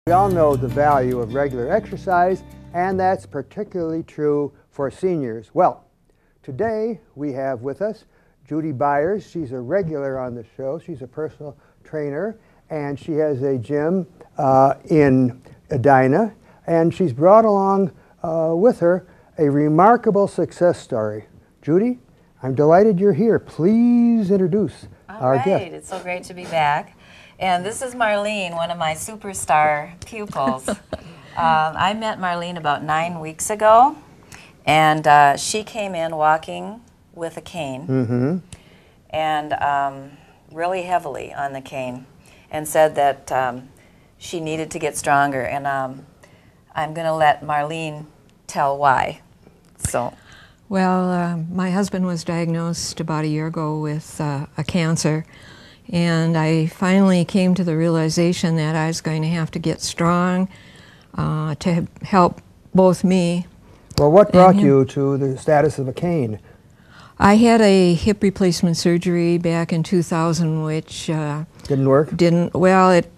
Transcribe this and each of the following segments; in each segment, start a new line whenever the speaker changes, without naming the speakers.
We all know the value of regular exercise, and that's particularly true for seniors. Well, today we have with us Judy Beyers. She's a regular on the show. She's a personal trainer, and she has a gym in Edina, and she's brought along with her a remarkable success story. Judy, I'm delighted you're here. Please introduce our guest.
It's so great to be back. And this is Marlene, one of my superstar pupils. I met Marlene about 9 weeks ago, and she came in walking with a cane, and really heavily on the cane, and said that she needed to get stronger. And I'm going to let Marlene tell why. So.
Well, my husband was diagnosed about a year ago with a cancer. And I finally came to the realization that I was going to have to get strong to help both me.
Well, what brought you to the status of a cane?
I had a hip replacement surgery back in 2000, which
didn't work?
Well, it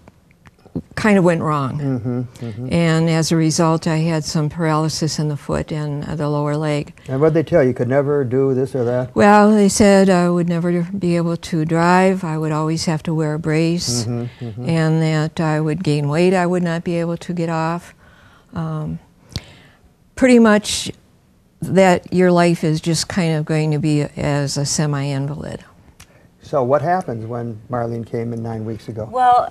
kind of went wrong. And as a result, I had some paralysis in the foot and the lower leg.
And what did they tell you? You could never do this or that?
Well, they said I would never be able to drive. I would always have to wear a brace, and that I would gain weight I would not be able to get off. Pretty much that your life is just kind of going to be as a semi-invalid.
So what happens when Marlene came in 9 weeks ago?
Well,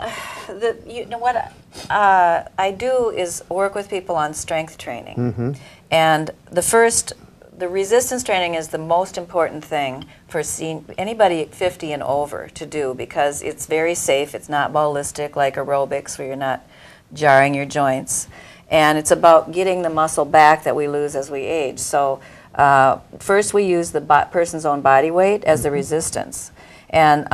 you know what I do is work with people on strength training. And the resistance training is the most important thing for anybody 50 and over to do, because it's very safe. It's not ballistic like aerobics where you're not jarring your joints. And it's about getting the muscle back that we lose as we age. So first we use the person's own body weight as the resistance. And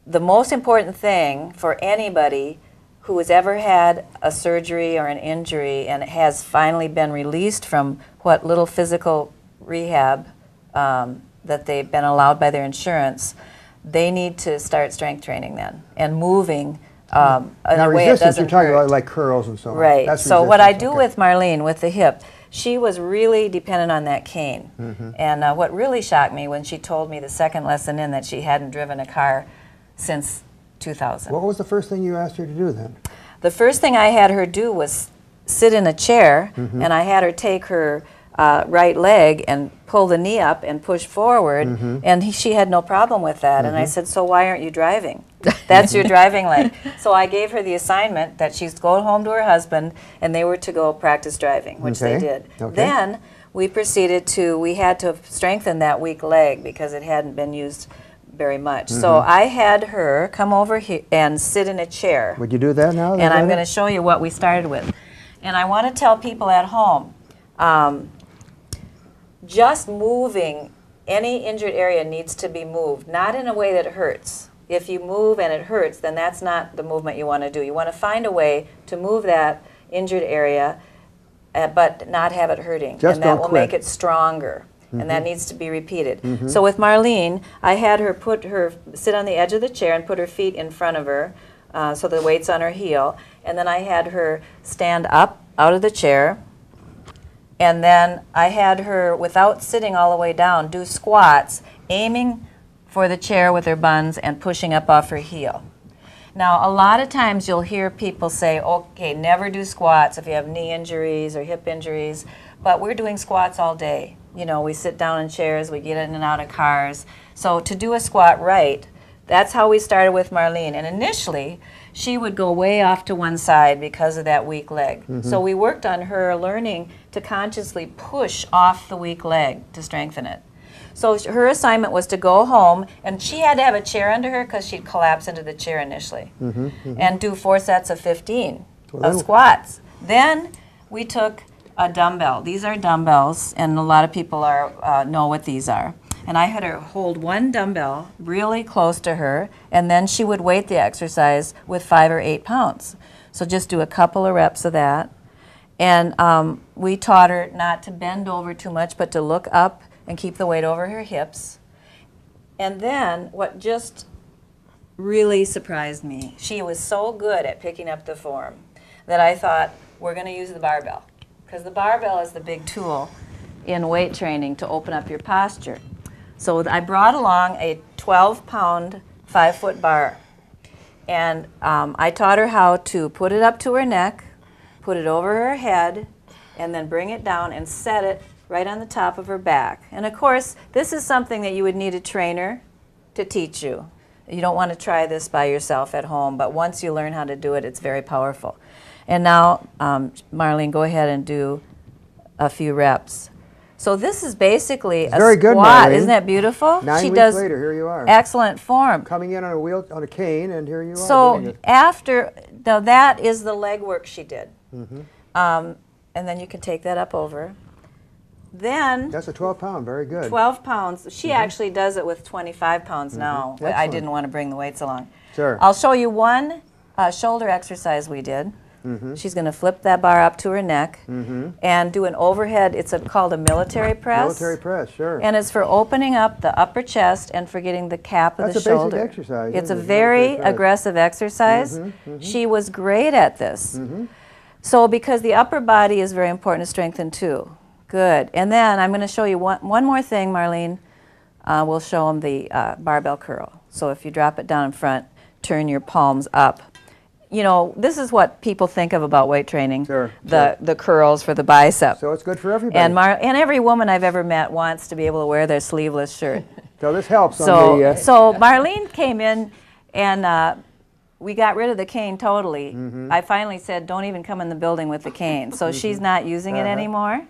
the most important thing for anybody who has ever had a surgery or an injury and has finally been released from what little physical rehab that they've been allowed by their insurance, they need to start strength training then and moving in a way it doesn't
you're talking
hurt.
about like curls and so on.
Right.
That's
so what I do with Marlene, with the hip, she was really dependent on that cane. And what really shocked me when she told me the second lesson in that she hadn't driven a car since 2000.
What was the first thing you asked her to do then?
The first thing I had her do was sit in a chair, and I had her take her right leg and pull the knee up and push forward, and she had no problem with that. And I said, so why aren't you driving? That's your driving leg. So I gave her the assignment that she's to go home to her husband, and they were to go practice driving, which they did. Then we proceeded we had to strengthen that weak leg because it hadn't been used very much. So I had her come over here and sit in a chair.
Would you do that now?
And I'm going to show you what we started with. And I want to tell people at home, just moving any injured area needs to be moved, not in a way that hurts. If you move and it hurts, then that's not the movement you want to do. You want to find a way to move that injured area, but not have it hurting.
Just
and that will make it stronger. And that needs to be repeated. So with Marlene, I had her sit on the edge of the chair and put her feet in front of her, so the weight's on her heel. And then I had her stand up out of the chair. And then I had her, without sitting all the way down, do squats, aiming for the chair with her buns and pushing up off her heel. Now, a lot of times you'll hear people say, okay, never do squats if you have knee injuries or hip injuries, but we're doing squats all day. You know, we sit down in chairs, we get in and out of cars. So to do a squat right, that's how we started with Marlene. And initially, she would go way off to one side because of that weak leg. So we worked on her learning to consciously push off the weak leg to strengthen it. So her assignment was to go home, and she had to have a chair under her because she'd collapse into the chair initially, and do 4 sets of 15 of squats. Then we took a dumbbell. These are dumbbells, and a lot of people know what these are. And I had her hold one dumbbell really close to her, and then she would weight the exercise with 5 or 8 pounds. So just do a couple of reps of that. And we taught her not to bend over too much, but to look up and keep the weight over her hips. And then what just really surprised me. She was so good at picking up the form that I thought, we're going to use the barbell. Because the barbell is the big tool in weight training to open up your posture. So I brought along a 12-pound, 5-foot bar. And I taught her how to put it up to her neck, put it over her head, and then bring it down and set it right on the top of her back. And of course, this is something that you would need a trainer to teach you. You don't want to try this by yourself at home, but once you learn how to do it, it's very powerful. And now, Marlene, go ahead and do a few reps. So this is basically a
very good,
squat.
Marlene.
Isn't that beautiful?
9
She
weeks
does
later, here you are.
Excellent form.
Coming in on a cane, and here you are.
So after, now that is the leg work she did. And then you can take that up over. Then
that's a 12-pound, very good.
12 pounds. She actually does it with 25 pounds now. I
Excellent.
didn't want to bring the weights along.
Sure.
I'll show you one shoulder exercise we did. She's going to flip that bar up to her neck and do an overhead. It's called a military press.
Military press, sure.
And it's for opening up the upper chest and for getting the cap of the shoulder.
That's a basic exercise.
It's a
isn't it?
very aggressive exercise. She was great at this. So because the upper body is very important to strengthen too. Good. And then I'm going to show you one more thing, Marlene. We'll show them the barbell curl. So if you drop it down in front, turn your palms up. You know, this is what people think of about weight training,
Sure,
the curls for the bicep.
So it's good for everybody.
And every woman I've ever met wants to be able to wear their sleeveless shirt.
So this helps
So,
on the...
so Marlene came in and we got rid of the cane totally. I finally said, don't even come in the building with the cane. So she's not using it anymore.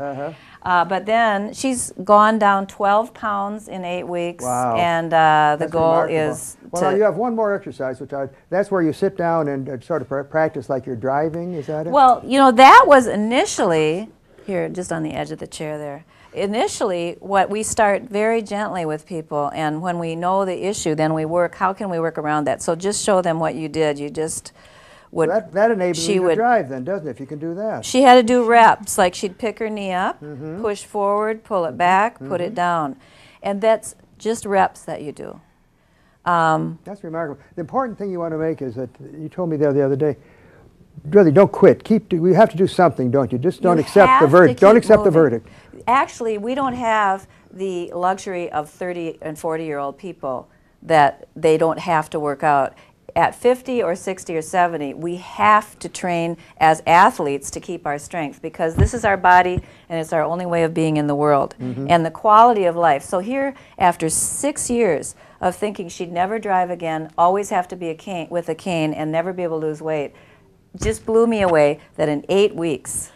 But then she's gone down 12 pounds in 8 weeks.
Wow.
And the
That's
goal
remarkable.
is
Well,
to...
now you have one more exercise, that's where you sit down and sort of practice like you're driving, is that it?
Well, you know, that was initially, here, just on the edge of the chair there. Initially, what we start very gently with people, and when we know the issue, then we work, how can we work around that? So just show them what you did. You just would...
So that enables you to drive then, doesn't it, if you can do that?
She had to do reps, like she'd pick her knee up, push forward, pull it back, put it down. And that's just reps that you do.
That's remarkable. The important thing you want to make is that, you told me the other day, really don't quit. We have to do something, don't you? Just don't accept the verdict. Don't accept the verdict.
Actually, we don't have the luxury of 30 and 40-year-old people that they don't have to work out. At 50 or 60 or 70, we have to train as athletes to keep our strength because this is our body and it's our only way of being in the world. And the quality of life. So here, after 6 years of thinking she'd never drive again, always have to be with a cane and never be able to lose weight, just blew me away that in 8 weeks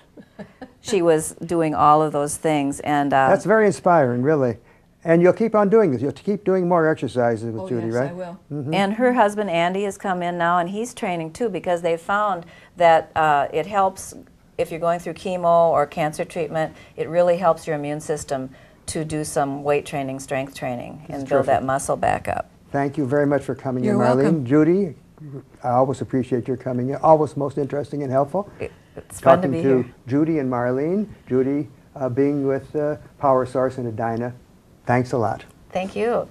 she was doing all of those things. And
that's very inspiring, really. And you'll keep on doing this. You'll keep doing more exercises with Judy,
yes,
right?
I will.
And her husband Andy has come in now, and he's training too because they found that it helps if you're going through chemo or cancer treatment. It really helps your immune system to do some weight training, strength training, and build that muscle back up.
Thank you very much for coming
You're
in, Marlene.
welcome.
Judy, I always appreciate your coming in. Always most interesting and helpful.
It's fun to
Talking
be
to
here.
Judy and Marlene. Judy being with Power Source and Edina. Thanks a lot.
Thank you.